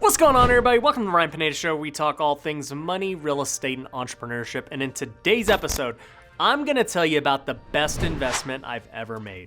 What's going on, everybody? Welcome to the Pineda Show, where we talk all things money, real estate, and entrepreneurship. And in today's episode, I'm going to tell you about the best investment I've ever made.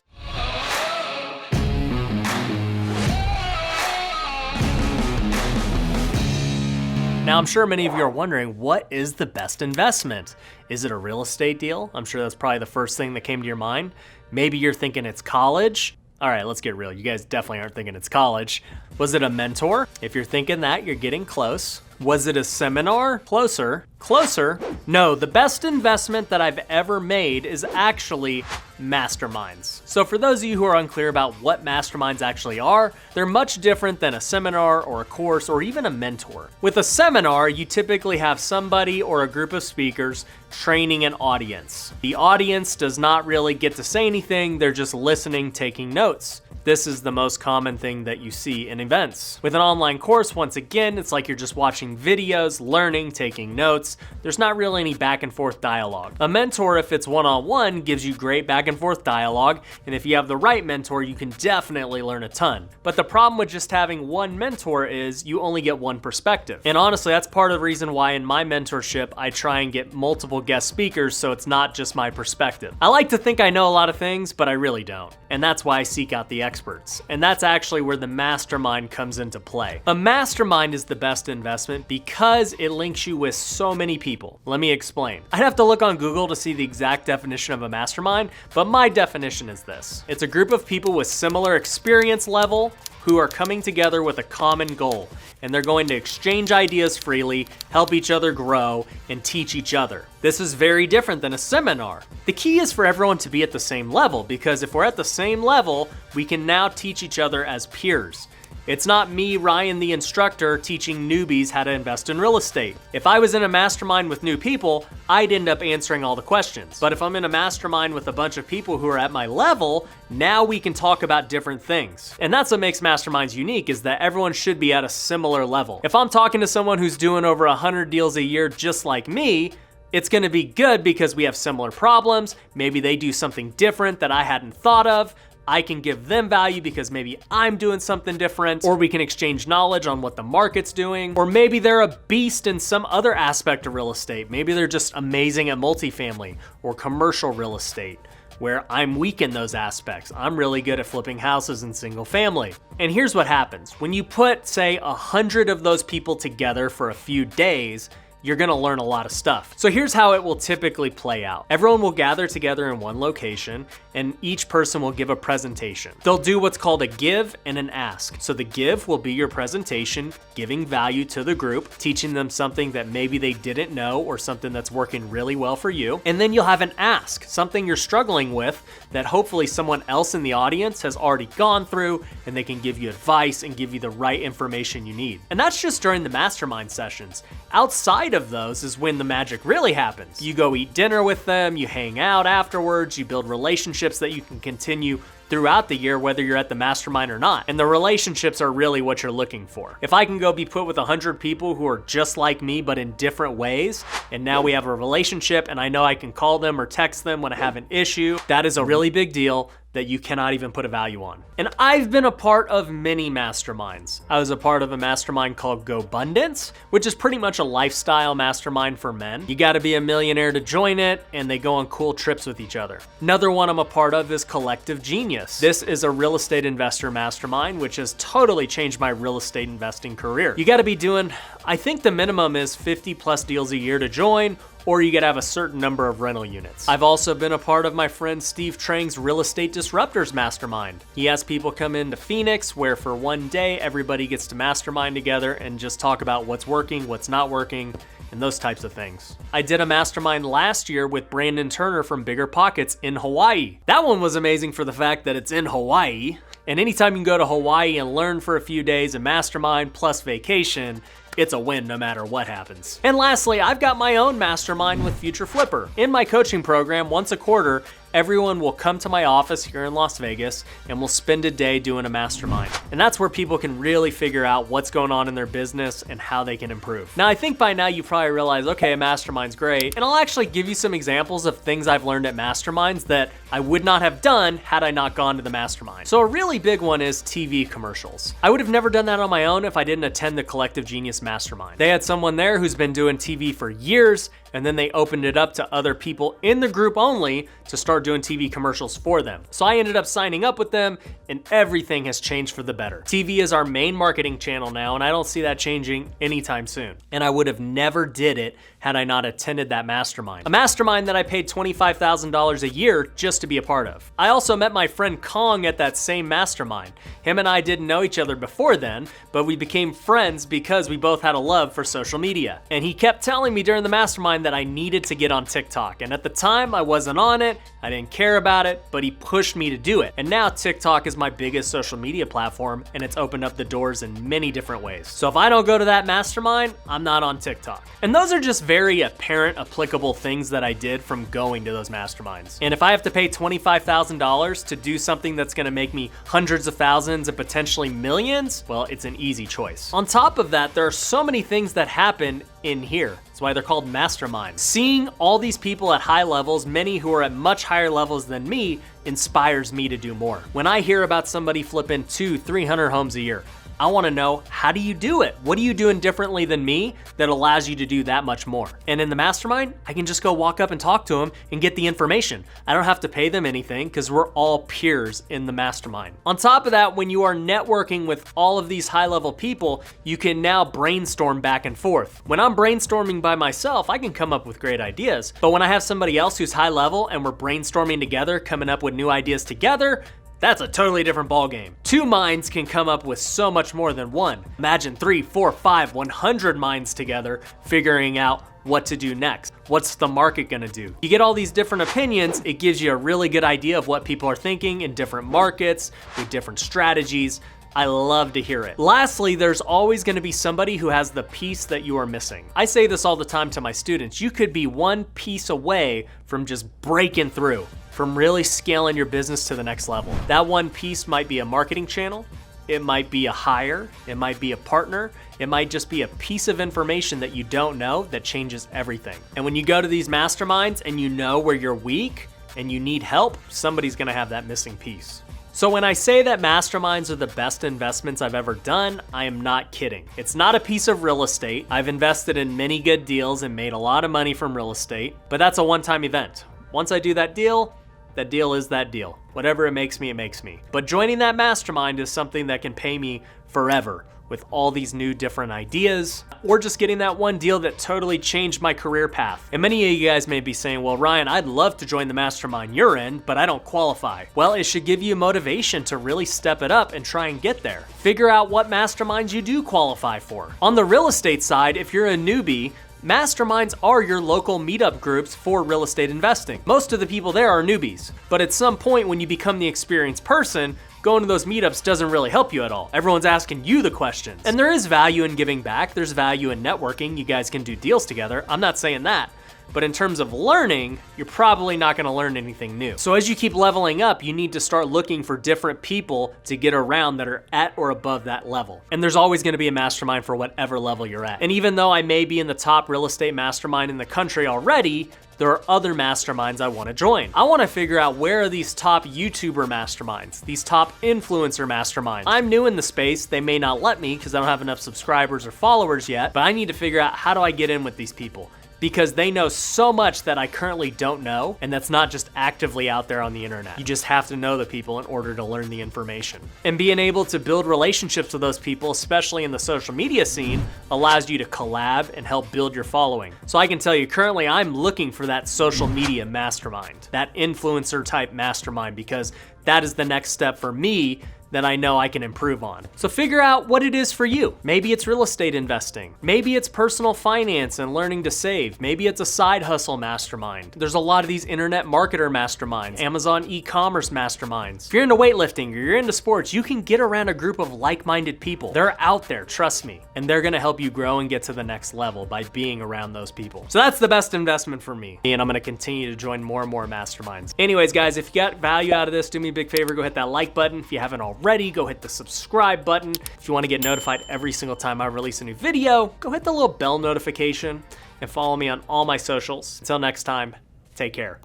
Now, I'm sure many of you are wondering, what is the best investment? Is it a real estate deal? I'm sure that's probably the first thing that came to your mind. Maybe you're thinking it's college. All right, let's get real. You guys definitely aren't thinking it's college. Was it a mentor? If you're thinking that, you're getting close. Was it a seminar? Closer. Closer. No, the best investment that I've ever made is actually Masterminds. So for those of you who are unclear about what Masterminds actually are, they're much different than a seminar or a course or even a mentor. With a seminar, you typically have somebody or a group of speakers training an audience. The audience does not really get to say anything, they're just listening, taking notes. This is the most common thing that you see in events. With an online course, once again, it's like you're just watching videos, learning, taking notes. There's not really any back and forth dialogue. A mentor, if it's one-on-one, gives you great back and forth dialogue, and if you have the right mentor, you can definitely learn a ton. But the problem with just having one mentor is you only get one perspective. And honestly, that's part of the reason why in my mentorship, I try and get multiple guest speakers so it's not just my perspective. I like to think I know a lot of things, but I really don't. And that's why I seek out the experts. And that's actually where the mastermind comes into play. A mastermind is the best investment because it links you with so many people. Let me explain. I'd have to look on Google to see the exact definition of a mastermind, but my definition is this. It's a group of people with similar experience level who are coming together with a common goal, and they're going to exchange ideas freely, help each other grow, and teach each other. This is very different than a seminar. The key is for everyone to be at the same level, because if we're at the same level, we can now teach each other as peers. It's not me, Ryan, the instructor, teaching newbies how to invest in real estate. If I was in a mastermind with new people, I'd end up answering all the questions. But if I'm in a mastermind with a bunch of people who are at my level, now we can talk about different things. And that's what makes masterminds unique, is that everyone should be at a similar level. If I'm talking to someone who's doing over 100 deals a year just like me, it's gonna be good because we have similar problems. Maybe they do something different that I hadn't thought of. I can give them value because maybe I'm doing something different, or we can exchange knowledge on what the market's doing, or maybe they're a beast in some other aspect of real estate. Maybe they're just amazing at multifamily or commercial real estate, where I'm weak in those aspects. I'm really good at flipping houses in single family. And here's what happens. When you put, say, 100 of those people together for a few days, you're gonna learn a lot of stuff. So here's how it will typically play out. Everyone will gather together in one location, and each person will give a presentation. They'll do what's called a give and an ask. So the give will be your presentation, giving value to the group, teaching them something that maybe they didn't know or something that's working really well for you. And then you'll have an ask, something you're struggling with that hopefully someone else in the audience has already gone through, and they can give you advice and give you the right information you need. And that's just during the mastermind sessions. Outside of those is when the magic really happens. You go eat dinner with them, you hang out afterwards, you build relationships that you can continue throughout the year, whether you're at the mastermind or not. And the relationships are really what you're looking for. If I can go be put with 100 people who are just like me, but in different ways, and now we have a relationship and I know I can call them or text them when I have an issue, that is a really big deal that you cannot even put a value on. And I've been a part of many masterminds. I was a part of a mastermind called GoBundance, which is pretty much a lifestyle mastermind for men. You gotta be a millionaire to join it, and they go on cool trips with each other. Another one I'm a part of is Collective Genius. This is a real estate investor mastermind, which has totally changed my real estate investing career. You gotta be doing, I think the minimum is 50 plus deals a year to join, or you gotta have a certain number of rental units. I've also been a part of my friend Steve Trang's Real Estate Disruptors Mastermind. He has people come into Phoenix where for one day, everybody gets to mastermind together and just talk about what's working, what's not working, and those types of things. I did a mastermind last year with Brandon Turner from Bigger Pockets in Hawaii. That one was amazing for the fact that it's in Hawaii, and anytime you can go to Hawaii and learn for a few days and mastermind plus vacation, it's a win no matter what happens. And lastly, I've got my own mastermind with Future Flipper. In my coaching program, once a quarter, everyone will come to my office here in Las Vegas and we'll spend a day doing a mastermind. And that's where people can really figure out what's going on in their business and how they can improve. Now, I think by now you probably realize, okay, a mastermind's great. And I'll actually give you some examples of things I've learned at masterminds that I would not have done had I not gone to the mastermind. So a really big one is TV commercials. I would have never done that on my own if I didn't attend the Collective Genius Mastermind. They had someone there who's been doing TV for years, and then they opened it up to other people in the group only to start doing TV commercials for them. So I ended up signing up with them, and everything has changed for the better. TV is our main marketing channel now, and I don't see that changing anytime soon. And I would have never did it had I not attended that mastermind. A mastermind that I paid $25,000 a year just to be a part of. I also met my friend Kong at that same mastermind. Him and I didn't know each other before then, but we became friends because we both had a love for social media. And he kept telling me during the mastermind that I needed to get on TikTok. And at the time, I wasn't on it, I didn't care about it, but he pushed me to do it. And now TikTok is my biggest social media platform, and it's opened up the doors in many different ways. So if I don't go to that mastermind, I'm not on TikTok. And those are just very apparent, applicable things that I did from going to those masterminds. And if I have to pay $25,000 to do something that's gonna make me hundreds of thousands and potentially millions, well, it's an easy choice. On top of that, there are so many things that happen in here. That's why they're called masterminds. Seeing all these people at high levels, many who are at much higher levels than me, inspires me to do more. When I hear about somebody flipping 200-300 homes a year, I wanna know, how do you do it? What are you doing differently than me that allows you to do that much more? And in the mastermind, I can just go walk up and talk to them and get the information. I don't have to pay them anything because we're all peers in the mastermind. On top of that, when you are networking with all of these high-level people, you can now brainstorm back and forth. When I'm brainstorming by myself, I can come up with great ideas. But when I have somebody else who's high level and we're brainstorming together, coming up with new ideas together, that's a totally different ballgame. Two minds can come up with so much more than one. Imagine 3, 4, 5, 100 minds together figuring out what to do next. What's the market gonna do? You get all these different opinions, it gives you a really good idea of what people are thinking in different markets with different strategies. I love to hear it. Lastly, there's always gonna be somebody who has the piece that you are missing. I say this all the time to my students. You could be one piece away from just breaking through, from really scaling your business to the next level. That one piece might be a marketing channel, it might be a hire, it might be a partner, it might just be a piece of information that you don't know that changes everything. And when you go to these masterminds and you know where you're weak and you need help, somebody's gonna have that missing piece. So when I say that masterminds are the best investments I've ever done, I am not kidding. It's not a piece of real estate. I've invested in many good deals and made a lot of money from real estate, but that's a one-time event. Once I do that deal is that deal. Whatever it makes me, it makes me. But joining that mastermind is something that can pay me forever with all these new different ideas, or just getting that one deal that totally changed my career path. And many of you guys may be saying, well, Ryan, I'd love to join the mastermind you're in, but I don't qualify. Well, it should give you motivation to really step it up and try and get there. Figure out what masterminds you do qualify for. On the real estate side, if you're a newbie, masterminds are your local meetup groups for real estate investing. Most of the people there are newbies, but at some point when you become the experienced person, going to those meetups doesn't really help you at all. Everyone's asking you the questions. And there is value in giving back, there's value in networking, you guys can do deals together, I'm not saying that. But in terms of learning, you're probably not gonna learn anything new. So as you keep leveling up, you need to start looking for different people to get around that are at or above that level. And there's always gonna be a mastermind for whatever level you're at. And even though I may be in the top real estate mastermind in the country already, there are other masterminds I wanna join. I wanna figure out where are these top YouTuber masterminds, these top influencer masterminds. I'm new in the space, they may not let me because I don't have enough subscribers or followers yet, but I need to figure out how do I get in with these people, because they know so much that I currently don't know, and that's not just actively out there on the internet. You just have to know the people in order to learn the information. And being able to build relationships with those people, especially in the social media scene, allows you to collab and help build your following. So I can tell you currently I'm looking for that social media mastermind, that influencer type mastermind, because that is the next step for me that I know I can improve on. So figure out what it is for you. Maybe it's real estate investing. Maybe it's personal finance and learning to save. Maybe it's a side hustle mastermind. There's a lot of these internet marketer masterminds, Amazon e-commerce masterminds. If you're into weightlifting or you're into sports, you can get around a group of like-minded people. They're out there, trust me, and they're gonna help you grow and get to the next level by being around those people. So that's the best investment for me, and I'm gonna continue to join more and more masterminds. Anyways, guys, if you got value out of this, do me a big favor, go hit that like button. If you haven't already, go hit the subscribe button. If you wanna get notified every single time I release a new video, go hit the little bell notification and follow me on all my socials. Until next time, take care.